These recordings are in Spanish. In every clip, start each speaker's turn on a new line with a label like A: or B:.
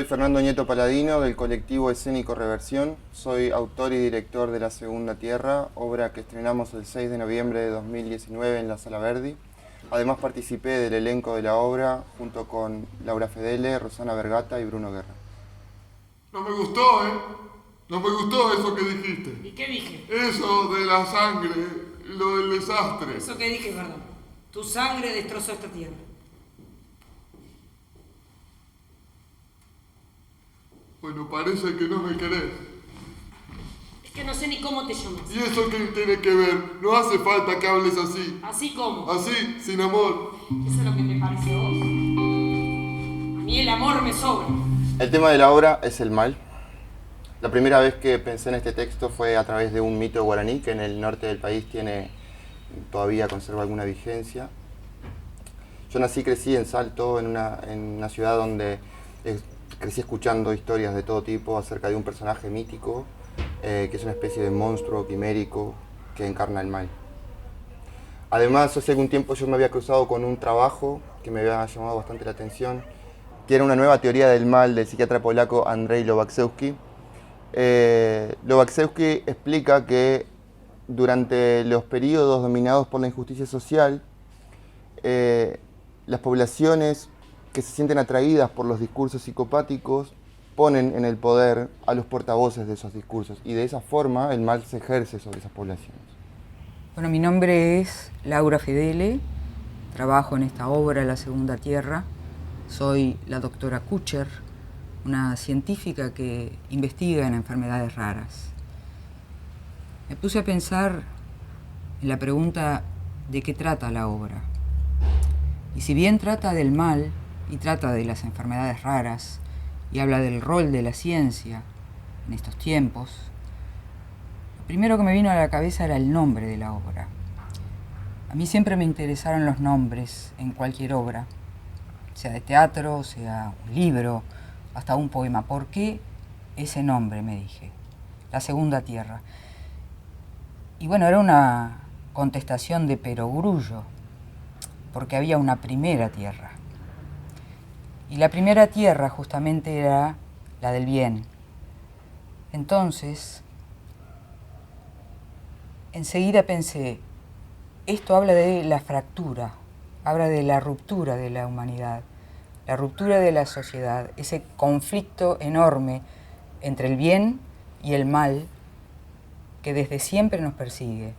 A: Soy Fernando Nieto Paladino del colectivo escénico Reversión. Soy autor y director de La Segunda Tierra, obra que estrenamos el 6 de noviembre de 2019 en la Sala Verdi. Además participé del elenco de la obra junto con Laura Fedele, Rosana Vergata y Bruno Guerra.
B: No me gustó, ¿eh? No me gustó eso que dijiste.
C: ¿Y qué dije?
B: Eso de la sangre, lo del desastre.
C: Eso que dije, perdón. Tu sangre destrozó esta tierra.
B: Bueno, parece que no me querés.
C: Es que no sé ni cómo te llamas.
B: ¿Y eso qué tiene que ver? No hace falta que hables así.
C: ¿Así como?
B: Así, sin amor.
C: Eso es lo que te parece a vos. A mí el amor me sobra.
A: El tema de la obra es el mal. La primera vez que pensé en este texto fue a través de un mito guaraní que en el norte del país todavía conserva alguna vigencia. Yo nací y crecí en Salto, en una ciudad donde crecí escuchando historias de todo tipo acerca de un personaje mítico que es una especie de monstruo quimérico que encarna el mal. Además, hace algún tiempo yo me había cruzado con un trabajo que me había llamado bastante la atención, que era una nueva teoría del mal del psiquiatra polaco Andrzej Lobaczewski. Lobaczewski explica que durante los periodos dominados por la injusticia social, las poblaciones que se sienten atraídas por los discursos psicopáticos ponen en el poder a los portavoces de esos discursos y de esa forma el mal se ejerce sobre esas poblaciones.
D: Bueno, mi nombre es Laura Fedele, trabajo en esta obra, La Segunda Tierra. Soy la doctora Kucher, una científica que investiga en enfermedades raras. Me puse a pensar en la pregunta de qué trata la obra. Y si bien trata del mal y trata de las enfermedades raras y habla del rol de la ciencia en estos tiempos, lo primero que me vino a la cabeza era el nombre de la obra. A mí siempre me interesaron los nombres en cualquier obra, sea de teatro, sea un libro, hasta un poema. ¿Por qué ese nombre?, me dije. La Segunda Tierra. Y bueno, era una contestación de perogrullo, porque había una primera tierra. Y la primera tierra justamente era la del bien. Entonces, enseguida pensé, esto habla de la fractura, habla de la ruptura de la humanidad, la ruptura de la sociedad, ese conflicto enorme entre el bien y el mal que desde siempre nos persigue.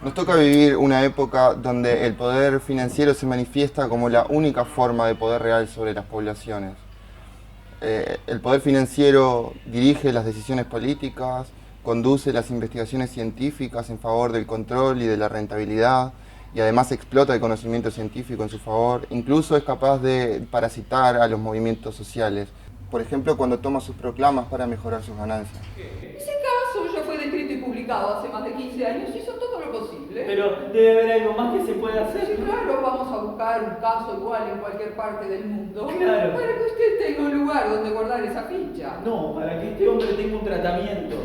A: Nos toca vivir una época donde el poder financiero se manifiesta como la única forma de poder real sobre las poblaciones. El poder financiero dirige las decisiones políticas, conduce las investigaciones científicas en favor del control y de la rentabilidad, y además explota el conocimiento científico en su favor. Incluso es capaz de parasitar a los movimientos sociales. Por ejemplo, cuando toma sus proclamas para mejorar sus ganancias.
E: Ese caso ya fue descrito y publicado hace más de 15 años y hizo todo lo posible.
F: Pero debe haber algo más que se pueda hacer.
E: Sí, claro, vamos a buscar un caso igual en cualquier parte del mundo.
F: Claro.
E: Para que usted tenga un lugar donde guardar esa ficha.
F: No, para que este hombre tenga un tratamiento.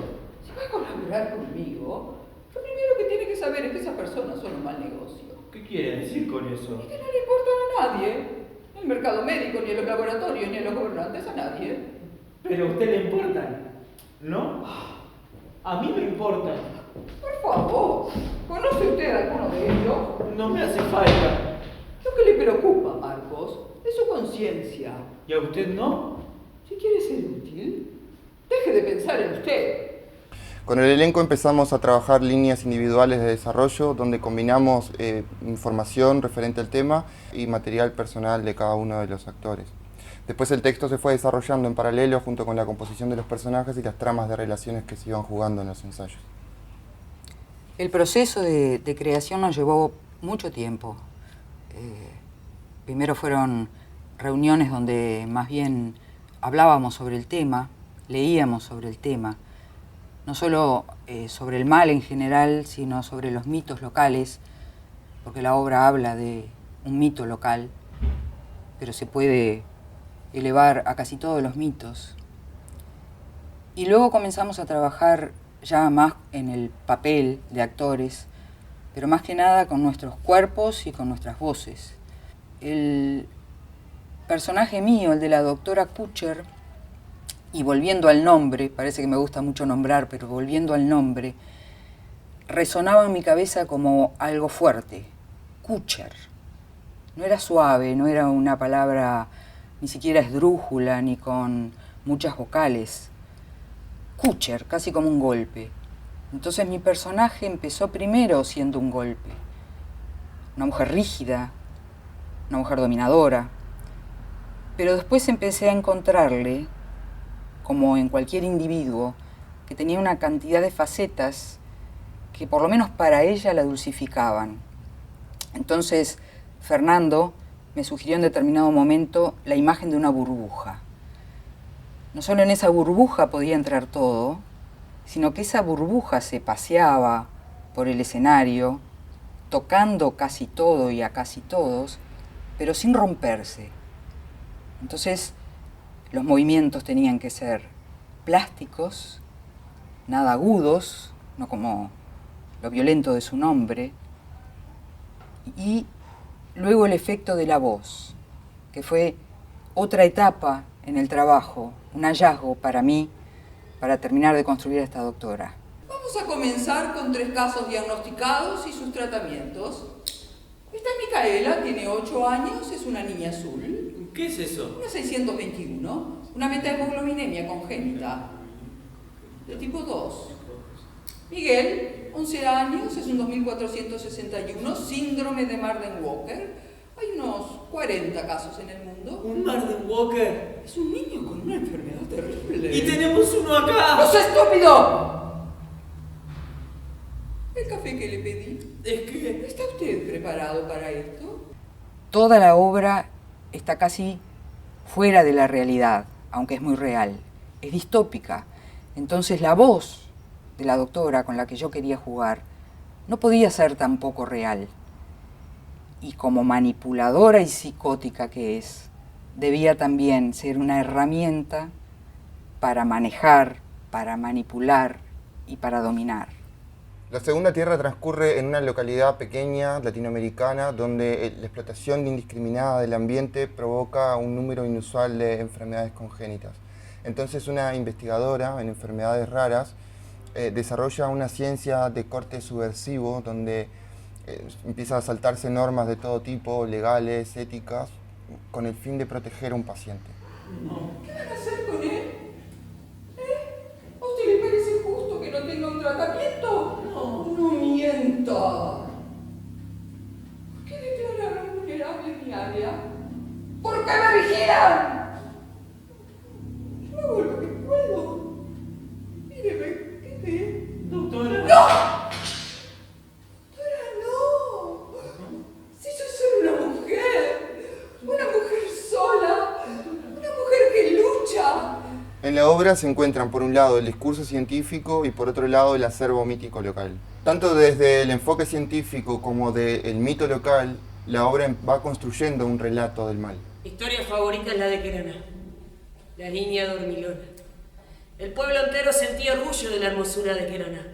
E: Si va a colaborar conmigo, lo primero que tiene que saber es que esas personas son un mal negocio.
F: ¿Qué quiere decir con eso?
E: Y que no le importan a nadie. Ni el mercado médico, ni los laboratorios, ni a los gobernantes, a nadie.
F: Pero a usted le importan, ¿no? A mí me importan.
E: Por favor, ¿conoce usted a alguno de ellos?
F: No me hace falta.
E: Lo que le preocupa, Marcos, es su conciencia.
F: ¿Y a usted no?
E: Si quiere ser útil, deje de pensar en usted.
A: Con el elenco empezamos a trabajar líneas individuales de desarrollo donde combinamos información referente al tema y material personal de cada uno de los actores. Después el texto se fue desarrollando en paralelo junto con la composición de los personajes y las tramas de relaciones que se iban jugando en los ensayos.
D: El proceso de creación nos llevó mucho tiempo. Primero fueron reuniones donde más bien hablábamos sobre el tema, leíamos sobre el tema, no solo sobre el mal en general, sino sobre los mitos locales, porque la obra habla de un mito local, pero se puede elevar a casi todos los mitos. Y luego comenzamos a trabajar ya más en el papel de actores, pero más que nada con nuestros cuerpos y con nuestras voces. El personaje mío, el de la doctora Kutcher, y volviendo al nombre, parece que me gusta mucho nombrar, pero volviendo al nombre, resonaba en mi cabeza como algo fuerte. Kutcher. No era suave, no era una palabra ni siquiera esdrújula ni con muchas vocales. Kutcher, casi como un golpe. Entonces mi personaje empezó primero siendo un golpe. Una mujer rígida, una mujer dominadora. Pero después empecé a encontrarle, como en cualquier individuo, que tenía una cantidad de facetas que por lo menos para ella la dulcificaban. Entonces Fernando me sugirió en determinado momento la imagen de una burbuja. No solo en esa burbuja podía entrar todo, sino que esa burbuja se paseaba por el escenario, tocando casi todo y a casi todos, pero sin romperse. Entonces, los movimientos tenían que ser plásticos, nada agudos, no como lo violento de su nombre, y luego el efecto de la voz, que fue otra etapa en el trabajo, un hallazgo para mí, para terminar de construir a esta doctora.
E: Vamos a comenzar con 3 casos diagnosticados y sus tratamientos. Esta es Micaela, tiene 8 años, es una niña azul.
F: ¿Qué es eso?
E: Una 621, una metahemoglobinemia congénita, de tipo 2. Miguel, 11 años, es un 2461, síndrome de Marden-Walker. Hay unos 40 casos en el mundo.
F: ¿Un Marden-Walker?
E: Es un niño con una enfermedad terrible.
F: ¡Y tenemos uno acá!
E: ¡No seas estúpido! El café que le pedí.
F: Es que...
E: ¿Está usted preparado para esto?
D: Toda la obra está casi fuera de la realidad, aunque es muy real. Es distópica. Entonces la voz de la doctora con la que yo quería jugar no podía ser tampoco real. Y como manipuladora y psicótica que es, debía también ser una herramienta para manejar, para manipular y para dominar.
A: La Segunda Tierra transcurre en una localidad pequeña, latinoamericana, donde la explotación indiscriminada del ambiente provoca un número inusual de enfermedades congénitas. Entonces una investigadora en enfermedades raras desarrolla una ciencia de corte subversivo, donde empieza a saltarse normas de todo tipo, legales, éticas, con el fin de proteger a un paciente.
E: ¿Qué van a hacer con él? ¿A usted le parece justo que no tenga un tratamiento? No mienta. ¿Por qué declararon vulnerable mi área? ¿Por qué me vigilan? Yo hago lo que puedo. Míreme, ¿qué ve?
F: Doctora...
E: ¡No! Doctora, no. Si yo soy una mujer sola, una mujer que lucha.
A: En la obra se encuentran por un lado el discurso científico y por otro lado el acervo mítico local. Tanto desde el enfoque científico como del mito local, la obra va construyendo un relato del mal.
C: Mi historia favorita es la de Queraná, la niña dormilona. El pueblo entero sentía orgullo de la hermosura de Queraná,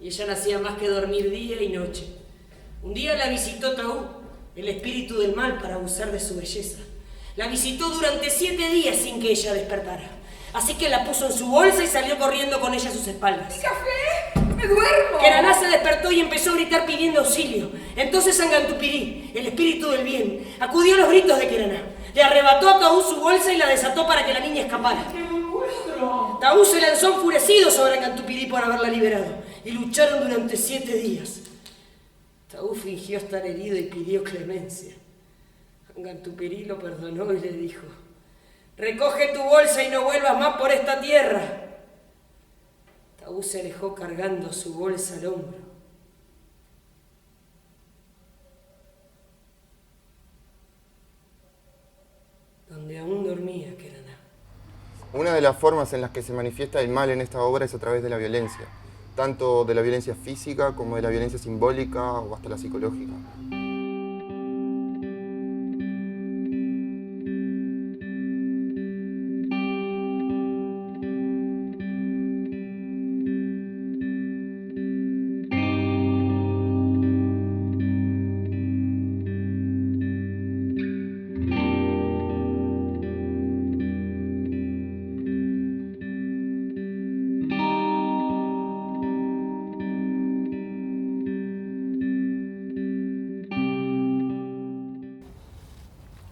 C: y ella no hacía más que dormir día y noche. Un día la visitó Taú, el espíritu del mal, para abusar de su belleza. La visitó durante 7 días sin que ella despertara. Así que la puso en su bolsa y salió corriendo con ella a sus espaldas.
E: ¿Mi café? ¡Me duermo!
C: Queraná se despertó y empezó a gritar pidiendo auxilio. Entonces Angantupirí, el espíritu del bien, acudió a los gritos de Queraná. Le arrebató a Taú su bolsa y la desató para que la niña escapara. Taú se lanzó enfurecido sobre Angantupirí por haberla liberado y lucharon durante 7 días. Taú fingió estar herido y pidió clemencia. Angantupirí lo perdonó y le dijo: recoge tu bolsa y no vuelvas más por esta tierra. Taú se alejó cargando su bolsa al hombro. Donde aún dormía Queraná.
A: Una de las formas en las que se manifiesta el mal en esta obra es a través de la violencia, tanto de la violencia física como de la violencia simbólica o hasta la psicológica.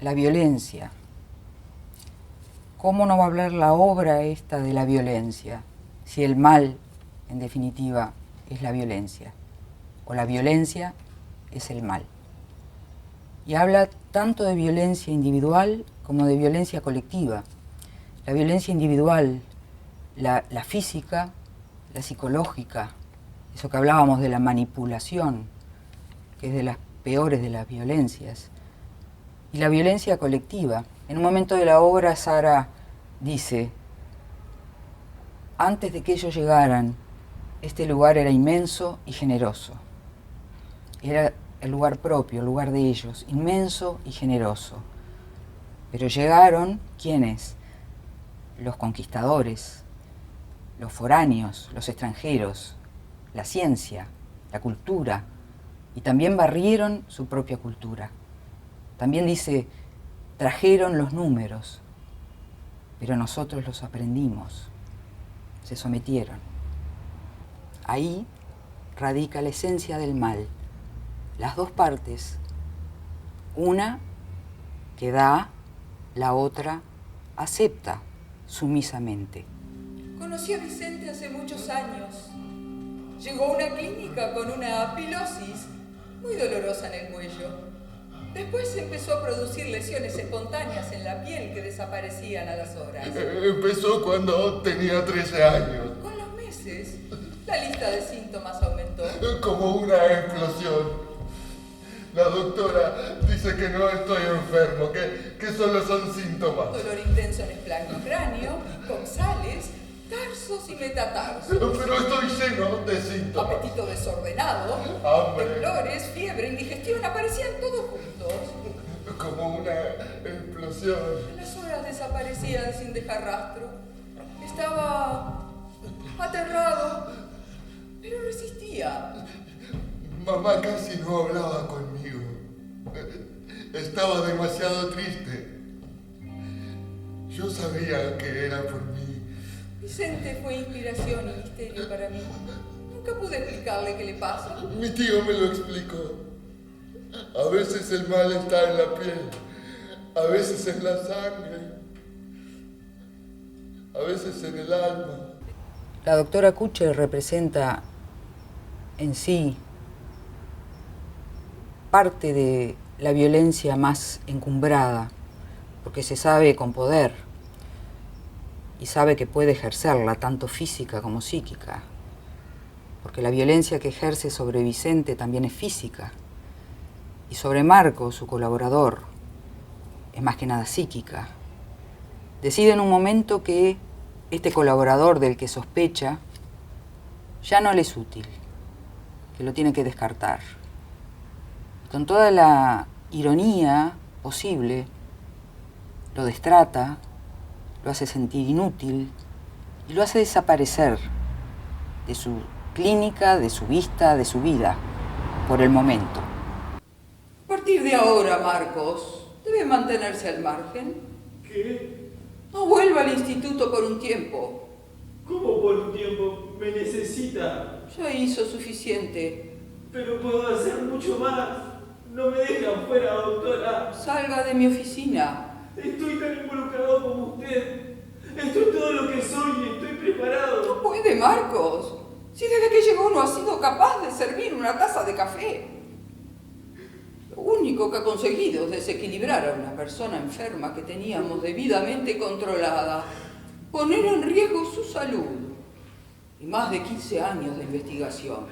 D: la violencia. ¿Cómo no va a hablar la obra esta de la violencia si el mal, en definitiva, es la violencia? O la violencia es el mal. Y habla tanto de violencia individual como de violencia colectiva. La violencia individual, la física, la psicológica, eso que hablábamos de la manipulación, que es de las peores de las violencias. Y la violencia colectiva. En un momento de la obra, Sara dice, antes de que ellos llegaran, este lugar era inmenso y generoso. Era el lugar propio, el lugar de ellos, inmenso y generoso. Pero llegaron, ¿quiénes? Los conquistadores, los foráneos, los extranjeros, la ciencia, la cultura, y también barrieron su propia cultura. También dice, trajeron los números, pero nosotros los aprendimos, se sometieron. Ahí radica la esencia del mal, las dos partes, una que da, la otra acepta sumisamente.
E: Conocí a Vicente hace muchos años. Llegó a una clínica con una pilosis muy dolorosa en el cuello. Después empezó a producir lesiones espontáneas en la piel que desaparecían a las horas.
B: Empezó cuando tenía 13 años.
E: Con los meses, la lista de síntomas aumentó.
B: Como una explosión. La doctora dice que no estoy enfermo, que solo son síntomas.
E: Dolor intenso en esplanocráneo, coxales, tarsos y metatarsos.
B: Pero estoy lleno de síntomas.
E: Apetito desordenado,
B: Hambre.
E: temblores, fiebre, indigestión, aparecían todos juntos.
B: Como una explosión.
E: Las horas desaparecían sin dejar rastro. Estaba aterrado, pero resistía.
B: Mamá casi no hablaba conmigo. Estaba demasiado triste. Yo sabía que era por mí.
E: Vicente fue inspiración y misterio para mí. Nunca pude explicarle qué le pasa.
B: Mi tío me lo explicó. A veces el mal está en la piel, a veces en la sangre, a veces en el alma.
D: La doctora Kutcher representa en sí parte de la violencia más encumbrada, porque se sabe con poder y sabe que puede ejercerla, tanto física como psíquica, porque la violencia que ejerce sobre Vicente también es física, y sobre Marco, su colaborador, es más que nada psíquica. Decide en un momento que este colaborador del que sospecha ya no le es útil, que lo tiene que descartar. Con toda la ironía posible, lo destrata, lo hace sentir inútil y lo hace desaparecer de su clínica, de su vista, de su vida, por el momento.
E: A partir de ahora, Marcos, debe mantenerse al margen.
F: ¿Qué?
E: No vuelva al instituto por un tiempo.
F: ¿Cómo por un tiempo? Me necesita.
E: Ya hizo suficiente.
F: Pero puedo hacer mucho más. No me dejan fuera, doctora.
E: Salga de mi oficina.
F: Estoy tan involucrado como usted. Esto es todo lo que soy y estoy preparado.
E: No puede, Marcos. Si desde que llegó no ha sido capaz de servir una taza de café. Lo único que ha conseguido es desequilibrar a una persona enferma que teníamos debidamente controlada. Poner en riesgo su salud. Y más de 15 años de investigación.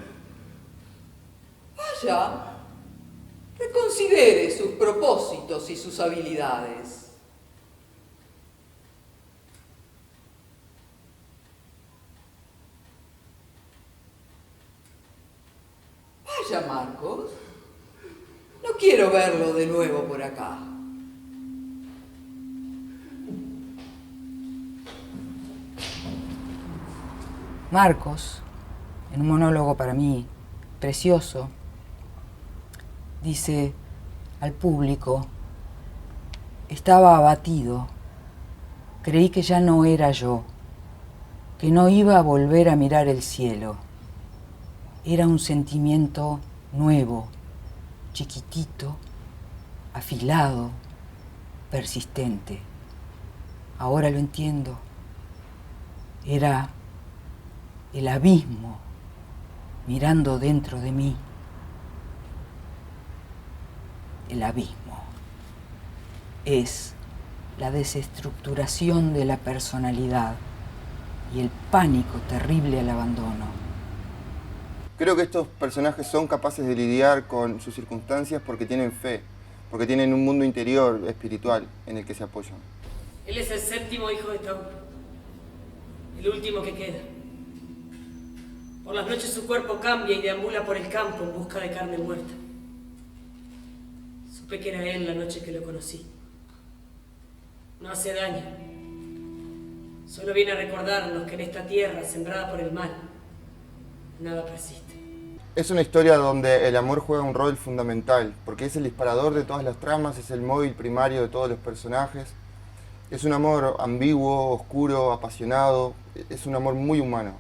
E: Vaya. Reconsidere sus propósitos y sus habilidades. Vaya, Marcos. No quiero verlo de nuevo por acá.
D: Marcos, en un monólogo para mí precioso, dice al público, estaba abatido, creí que ya no era yo, que no iba a volver a mirar el cielo. Era un sentimiento nuevo, chiquitito, afilado, persistente. Ahora lo entiendo. Era el abismo mirando dentro de mí. El abismo es la desestructuración de la personalidad y el pánico terrible al abandono.
A: Creo que estos personajes son capaces de lidiar con sus circunstancias porque tienen fe, porque tienen un mundo interior, espiritual, en el que se apoyan.
C: Él es el séptimo hijo de Tauro, el último que queda. Por las noches su cuerpo cambia y deambula por el campo en busca de carne muerta. Supe que era él la noche que lo conocí. No hace daño. Solo viene a recordarnos que en esta tierra, sembrada por el mal, nada persiste.
A: Es una historia donde el amor juega un rol fundamental, porque es el disparador de todas las tramas, es el móvil primario de todos los personajes. Es un amor ambiguo, oscuro, apasionado, es un amor muy humano.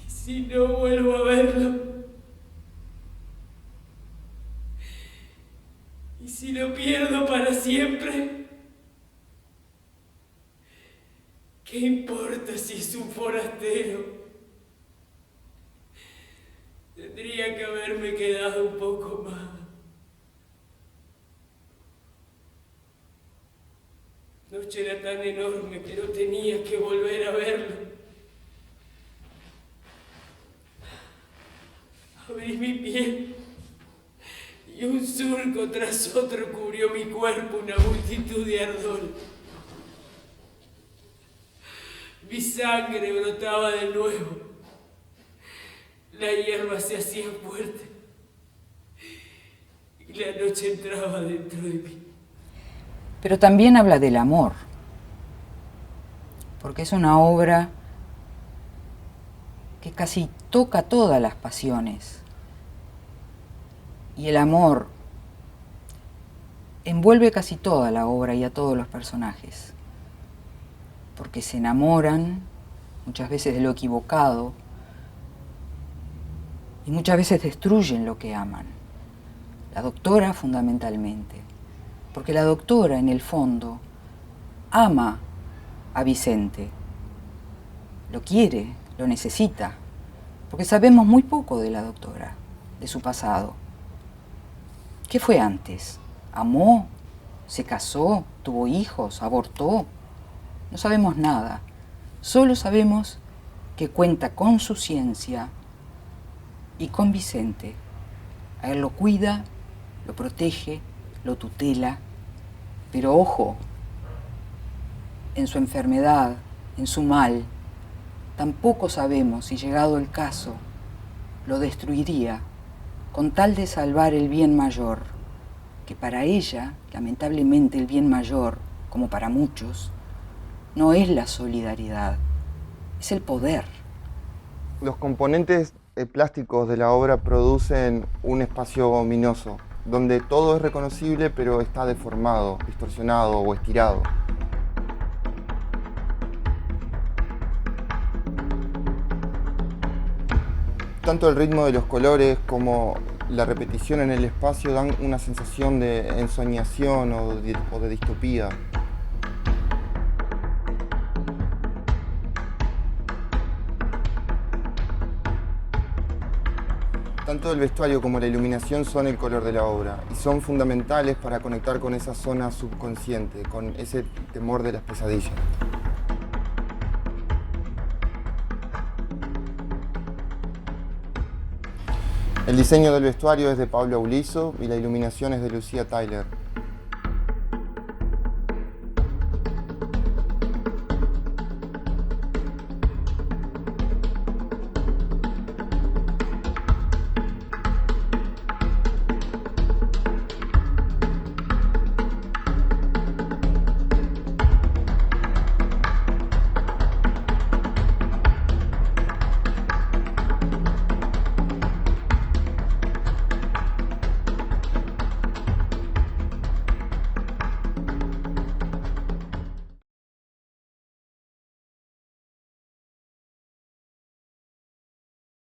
F: ¿Y si no vuelvo a verlo? ¿Y si lo pierdo para siempre? ¿Qué importa si es un forastero? Tendría que haberme quedado un poco más. La noche era tan enorme que no tenía que volver a verlo. Abrí mi piel y un surco tras otro cubrió mi cuerpo, una multitud de ardor. Mi sangre brotaba de nuevo. La hierba se hacía fuerte y la noche entraba dentro de mí.
D: Pero también habla del amor, porque es una obra que casi toca todas las pasiones. Y el amor envuelve casi toda la obra y a todos los personajes, porque se enamoran muchas veces de lo equivocado y muchas veces destruyen lo que aman. La doctora fundamentalmente, porque la doctora en el fondo ama a Vicente, lo quiere, lo necesita, porque sabemos muy poco de la doctora, de su pasado. ¿Qué fue antes? ¿Amó? ¿Se casó? ¿Tuvo hijos? ¿Abortó? No sabemos nada. Solo sabemos que cuenta con su ciencia y con Vicente. A él lo cuida, lo protege, lo tutela. Pero ojo, en su enfermedad, en su mal, tampoco sabemos si, llegado el caso, lo destruiría con tal de salvar el bien mayor, que para ella, lamentablemente, el bien mayor, como para muchos, no es la solidaridad, es el poder.
A: Los componentes plásticos de la obra producen un espacio ominoso, donde todo es reconocible pero está deformado, distorsionado o estirado. Tanto el ritmo de los colores como la repetición en el espacio dan una sensación de ensoñación o de distopía. Tanto el vestuario como la iluminación son el color de la obra y son fundamentales para conectar con esa zona subconsciente, con ese temor de las pesadillas. El diseño del vestuario es de Pablo Aulizo y la iluminación es de Lucía Tyler.